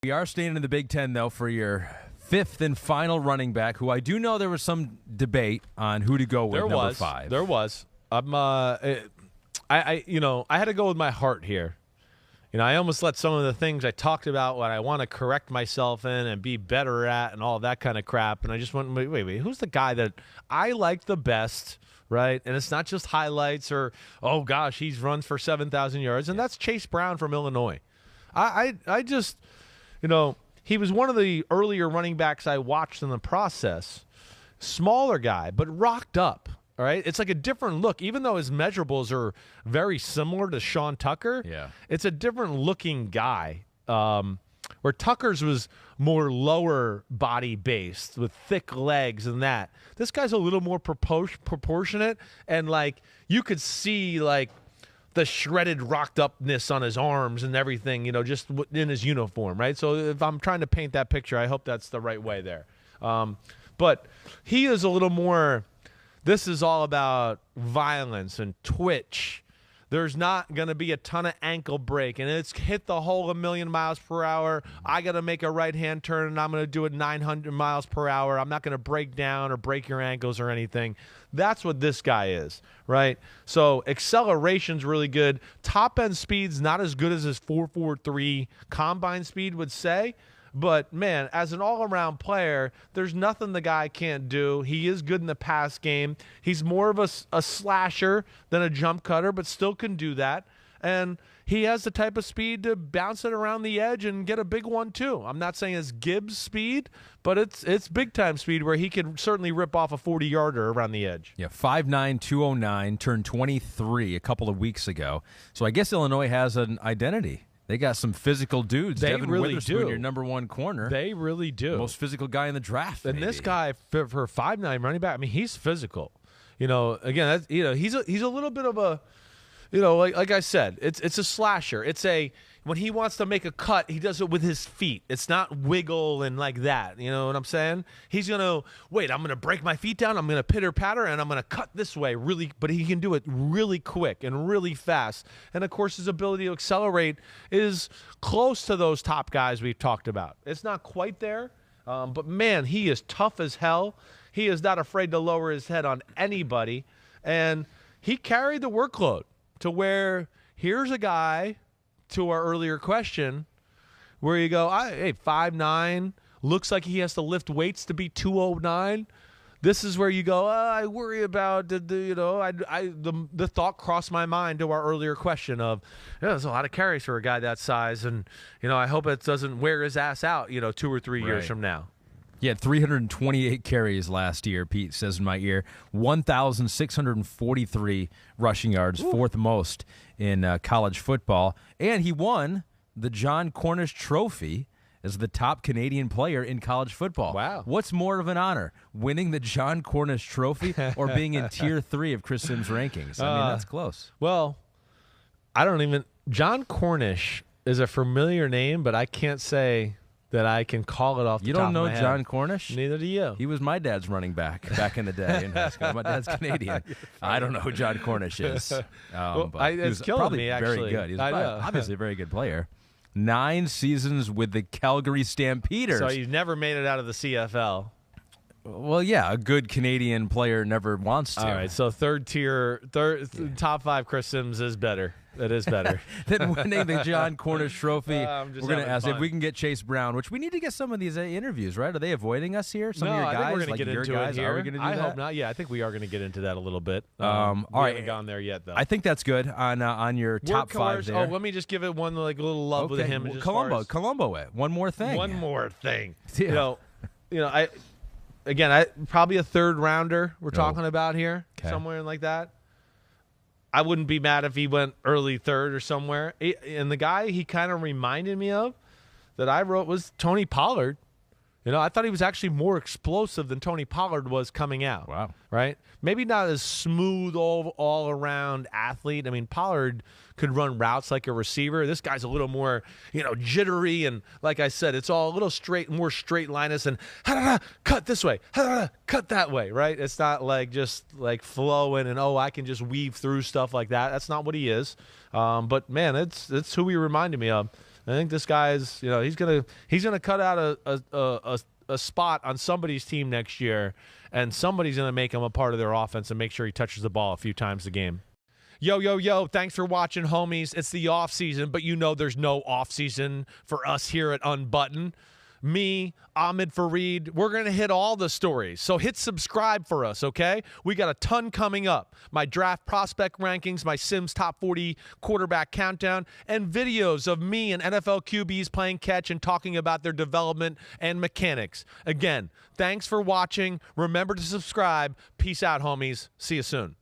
We are staying in the Big Ten, though, for your fifth and final running back, who I do know there was some debate on who to go with. Number 5. There was. I had to go with my heart here. I almost let some of the things I talked about, what I want to correct myself in and be better at and all that kind of crap, and I just went, wait, who's the guy that I like the best, right? And it's not just highlights or, oh, gosh, he's runs for 7,000 yards, and that's Chase Brown from Illinois. I just, he was one of the earlier running backs I watched in the process. Smaller guy, but rocked up. All right, it's like a different look. Even though his measurables are very similar to Sean Tucker, it's a different looking guy. Where Tucker's was more lower body based with thick legs and that. This guy's a little more proportionate, and like you could see like the shredded rocked upness on his arms and everything, just in his uniform, right? So if I'm trying to paint that picture, I hope that's the right way there. But he is a little more. This is all about violence and twitch. There's not going to be a ton of ankle break, and it's hit the hole 1,000,000 miles per hour. I got to make a right-hand turn, and I'm going to do it 900 miles per hour. I'm not going to break down or break your ankles or anything. That's what this guy is, right? So acceleration's really good. Top-end speed's not as good as his 4.43 combine speed would say. But, man, as an all-around player, there's nothing the guy can't do. He is good in the pass game. He's more of a slasher than a jump cutter, but still can do that. And he has the type of speed to bounce it around the edge and get a big one, too. I'm not saying it's Gibbs speed, but it's big-time speed where he can certainly rip off a 40-yarder around the edge. Yeah, 5'9", 209, turned 23 a couple of weeks ago. So I guess Illinois has an identity. They got some physical dudes. They Devin really Witherspoon, do. Your number one corner. They really do. Most physical guy in the draft. And maybe. this guy for 5'9" running back, I mean, he's physical. Again, he's a little bit of a, like I said, it's a slasher. It's when he wants to make a cut, he does it with his feet. It's not wiggle and like that. You know what I'm saying? He's going to, I'm going to break my feet down. I'm going to pitter-patter, and I'm going to cut this way really. But he can do it really quick and really fast. And, of course, his ability to accelerate is close to those top guys we've talked about. It's not quite there, but, man, he is tough as hell. He is not afraid to lower his head on anybody. And he carried the workload to where here's a guy – to our earlier question, where you go, hey, 5'9", looks like he has to lift weights to be 209. This is where you go, I worry about the thought crossed my mind to our earlier question of, there's a lot of carries for a guy that size, and I hope it doesn't wear his ass out, 2 or 3 years from now. He had 328 carries last year, Pete says in my ear. 1,643 rushing yards, fourth most in college football. And he won the John Cornish Trophy as the top Canadian player in college football. Wow. What's more of an honor, winning the John Cornish Trophy or being in Tier 3 of Chris Simms' rankings? I mean, that's close. Well, John Cornish is a familiar name, but I can't say that I can call it off the top of my head. You don't know John Cornish? Neither do you. He was my dad's running back in the day in high school. My dad's Canadian. I don't know who John Cornish is. But it's killing me, actually. Very good. He's obviously a very good player. 9 seasons with the Calgary Stampeders. So he's never made it out of the CFL. Well, yeah, a good Canadian player never wants to. All right, so top 5 Chris Simms is better. It is better. Than winning the John Cornish Trophy. We're going to ask fun. if we can get Chase Brown, which we need to get some of these interviews, right? Are they avoiding us here? Some of your guys? I think we're going to get into guys? it here. Are we going to do that? I hope not. Yeah, I think we are going to get into that a little bit. All right. We haven't gone there yet, though. I think that's good on your top 5 there. Oh, let me just give it one little love with him. And Colombo it. One more thing. One more thing. Yeah. I probably a third rounder we're talking about here, somewhere like that. I wouldn't be mad if he went early third or somewhere. And the guy he kind of reminded me of that I wrote was Tony Pollard. I thought he was actually more explosive than Tony Pollard was coming out. Wow. Right? Maybe not as smooth all around athlete. I mean, Pollard could run routes like a receiver. This guy's a little more, jittery, and like I said, it's all a little more straight linus and cut this way, cut that way, right? It's not like just like flowing and I can just weave through stuff like that. That's not what he is. But man, it's who he reminded me of. I think this guy's, he's gonna cut out a spot on somebody's team next year, and somebody's gonna make him a part of their offense and make sure he touches the ball a few times a game. Yo, thanks for watching, homies. It's the off season, but there's no off season for us here at Unbuttoned. Me, Ahmed Fareed, we're going to hit all the stories. So hit subscribe for us, okay? We got a ton coming up. My draft prospect rankings, my Simms top 40 quarterback countdown, and videos of me and NFL QBs playing catch and talking about their development and mechanics. Again, thanks for watching. Remember to subscribe. Peace out, homies. See you soon.